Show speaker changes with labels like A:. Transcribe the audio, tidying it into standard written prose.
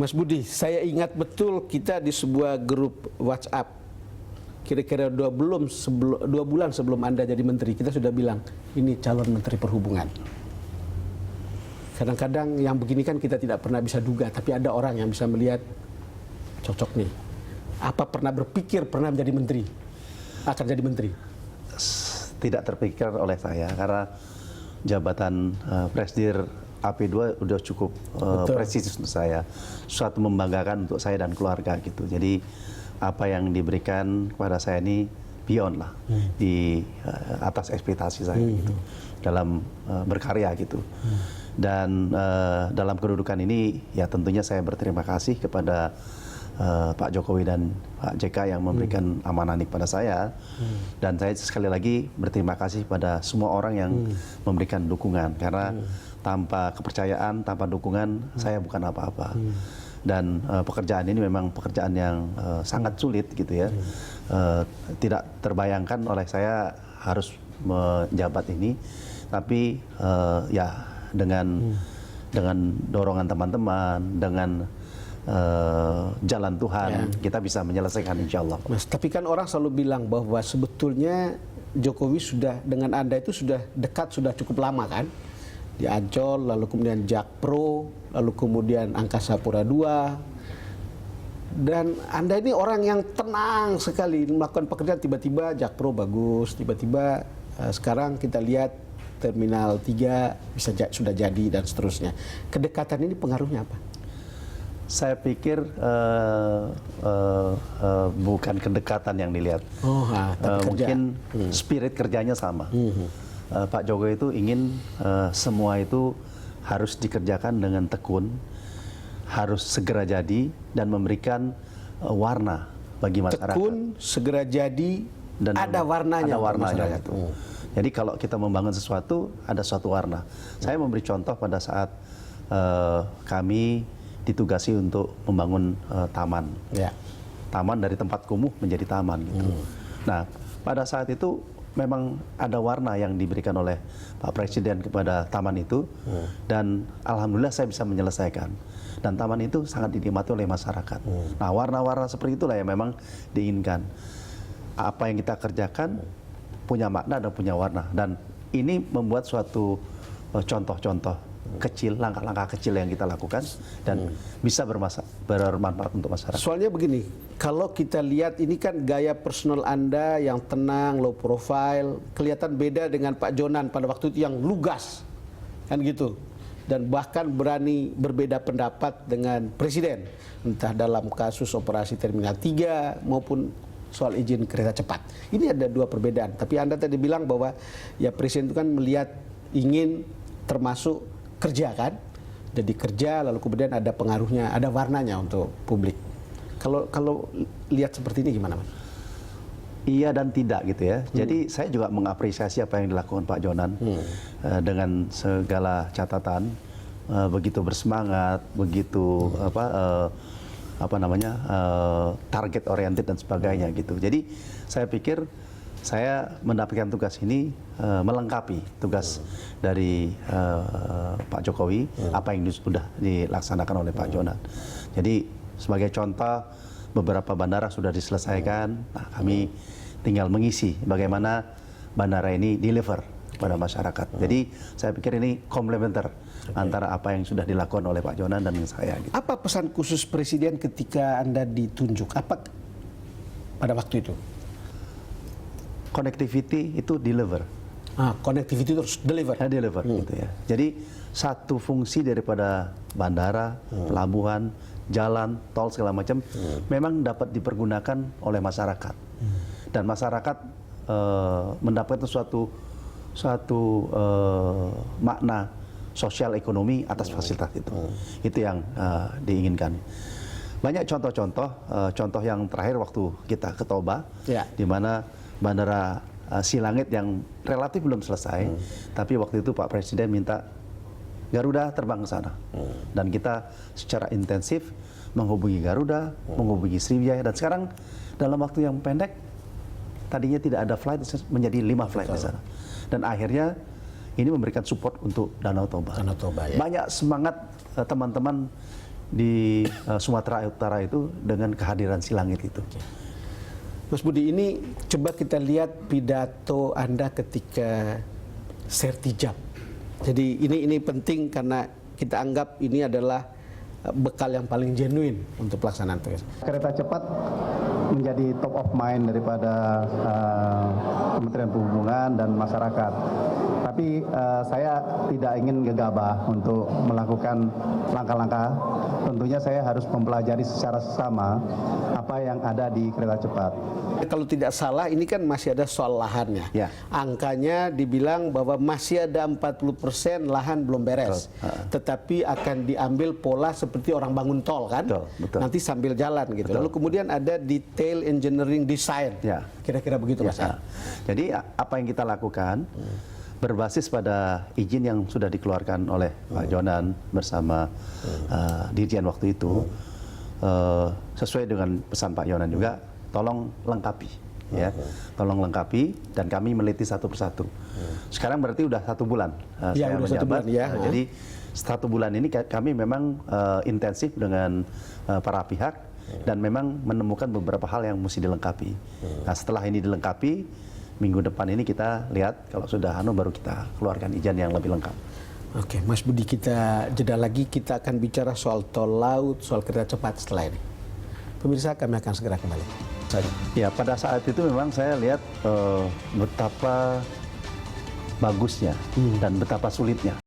A: Mas Budi, saya ingat betul kita di sebuah grup WhatsApp, kira-kira 2 bulan sebelum Anda jadi menteri, kita sudah bilang, ini calon menteri perhubungan. Kadang-kadang yang begini kan kita tidak pernah bisa duga, tapi ada orang yang bisa melihat, cocok nih. Apa pernah berpikir pernah menjadi menteri? Akan jadi menteri?
B: Tidak terpikir oleh saya, karena jabatan Presdir AP2 udah cukup prestis untuk saya, suatu membanggakan untuk saya dan keluarga gitu. Jadi apa yang diberikan kepada saya ini beyond lah, di atas ekspektasi saya gitu, dalam berkarya gitu. Dan dalam kedudukan ini ya tentunya saya berterima kasih kepada Pak Jokowi dan Pak JK yang memberikan amanah ini kepada saya. Dan saya sekali lagi berterima kasih pada semua orang yang memberikan dukungan, karena tanpa kepercayaan, tanpa dukungan, saya bukan apa-apa. Dan pekerjaan ini memang pekerjaan yang sangat sulit gitu ya. Tidak terbayangkan oleh saya harus menjabat ini, tapi ya dengan dorongan teman-teman, dengan jalan Tuhan, kita bisa menyelesaikan insya Allah.
A: Mas, tapi kan orang selalu bilang bahwa sebetulnya Jokowi sudah dengan Anda itu sudah dekat, sudah cukup lama kan? Di Ancol, lalu kemudian Jakpro, lalu kemudian Angkasa Pura II. Dan Anda ini orang yang tenang sekali melakukan pekerjaan, tiba-tiba Jakpro bagus, tiba-tiba sekarang kita lihat Terminal 3 sudah jadi dan seterusnya. Kedekatan ini pengaruhnya apa?
B: Saya pikir bukan kedekatan yang dilihat, mungkin spirit kerjanya sama. Pak Jokowi itu ingin semua itu harus dikerjakan dengan tekun, harus segera jadi dan memberikan warna bagi masyarakat.
A: Tekun, segera jadi, dan ada warnanya.
B: Ada warnanya itu. Jadi kalau kita membangun sesuatu, ada suatu warna. Saya memberi contoh pada saat kami ditugasi untuk membangun taman. Ya. Taman dari tempat kumuh menjadi taman gitu. Nah, pada saat itu memang ada warna yang diberikan oleh Pak Presiden kepada taman itu, dan alhamdulillah saya bisa menyelesaikan. Dan taman itu sangat dinikmati oleh masyarakat. Nah, warna-warna seperti itulah yang memang diinginkan. Apa yang kita kerjakan punya makna dan punya warna. Dan ini membuat suatu contoh-contoh kecil, langkah-langkah kecil yang kita lakukan dan bisa bermanfaat untuk masyarakat.
A: Soalnya begini, kalau kita lihat ini kan gaya personal Anda yang tenang, low profile, kelihatan beda dengan Pak Jonan pada waktu itu yang lugas, kan gitu. Dan bahkan berani berbeda pendapat dengan Presiden, entah dalam kasus operasi Terminal 3 maupun soal izin kereta cepat. Ini ada dua perbedaan. Tapi Anda tadi bilang bahwa ya Presiden itu kan melihat ingin termasuk kerja kan, jadi kerja lalu kemudian ada pengaruhnya, ada warnanya untuk publik. Kalau lihat seperti ini gimana, Mas?
B: Iya dan tidak gitu ya. Jadi saya juga mengapresiasi apa yang dilakukan Pak Jonan dengan segala catatan, begitu bersemangat, begitu target oriented dan sebagainya gitu. Jadi saya pikir saya mendapatkan tugas ini melengkapi tugas dari Pak Jokowi, apa yang sudah dilaksanakan oleh Pak Jonan. Jadi sebagai contoh, beberapa bandara sudah diselesaikan, nah, kami tinggal mengisi bagaimana bandara ini deliver pada masyarakat. Jadi saya pikir ini komplementer antara apa yang sudah dilakukan oleh Pak Jonan dan saya. Gitu.
A: Apa pesan khusus Presiden ketika Anda ditunjuk? Apa pada waktu itu?
B: Connectivity itu deliver.
A: Connectivity terus deliver.
B: Deliver gitu ya. Jadi satu fungsi daripada bandara, pelabuhan, jalan, tol segala macam memang dapat dipergunakan oleh masyarakat. Dan masyarakat mendapatkan suatu makna sosial ekonomi atas fasilitas itu. Itu yang diinginkan. Banyak contoh yang terakhir waktu kita ke Toba, di mana bandara Silangit yang relatif belum selesai, tapi waktu itu Pak Presiden minta Garuda terbang ke sana, dan kita secara intensif menghubungi Garuda, menghubungi Sriwijaya, dan sekarang dalam waktu yang pendek, tadinya tidak ada flight menjadi 5 flight di sana, dan akhirnya ini memberikan support untuk Danau Toba.
A: Ya.
B: Banyak semangat teman-teman di Sumatera Utara itu dengan kehadiran Silangit itu.
A: Mas Budi, ini coba kita lihat pidato Anda ketika Sertijab. Jadi ini penting karena kita anggap ini adalah bekal yang paling genuine untuk pelaksanaan tugas.
C: Kereta cepat menjadi top of mind daripada Kementerian Perhubungan dan masyarakat. Tapi saya tidak ingin gegabah untuk melakukan langkah-langkah. Tentunya saya harus mempelajari secara sesama apa yang ada di kereta cepat.
A: Kalau tidak salah ini kan masih ada soal lahannya.
B: Ya.
A: Angkanya dibilang bahwa masih ada 40% lahan belum beres. Tetapi akan diambil pola seperti orang bangun tol kan.
B: Betul.
A: Nanti sambil jalan gitu.
B: Betul.
A: Lalu kemudian ada detail engineering design.
B: Ya.
A: Kira-kira begitu Mas.
B: Ya. Jadi apa yang kita lakukan berbasis pada izin yang sudah dikeluarkan oleh Pak Jonan bersama Dirjen waktu itu, sesuai dengan pesan Pak Jonan juga, tolong lengkapi, ya, tolong lengkapi, dan kami meliti satu persatu. Sekarang berarti udah 1 bulan
A: Ya,
B: saya
A: udah 1
B: menjabat.
A: bulan, ya.
B: Jadi 1 bulan ini kami memang intensif dengan para pihak dan memang menemukan beberapa hal yang mesti dilengkapi. Nah, setelah ini dilengkapi, minggu depan ini kita lihat kalau sudah baru kita keluarkan izin yang lebih lengkap.
A: Oke, Mas Budi, kita jeda lagi, kita akan bicara soal tol laut, soal kereta cepat setelah ini. Pemirsa, kami akan segera kembali.
B: Ya, pada saat itu memang saya lihat betapa bagusnya dan betapa sulitnya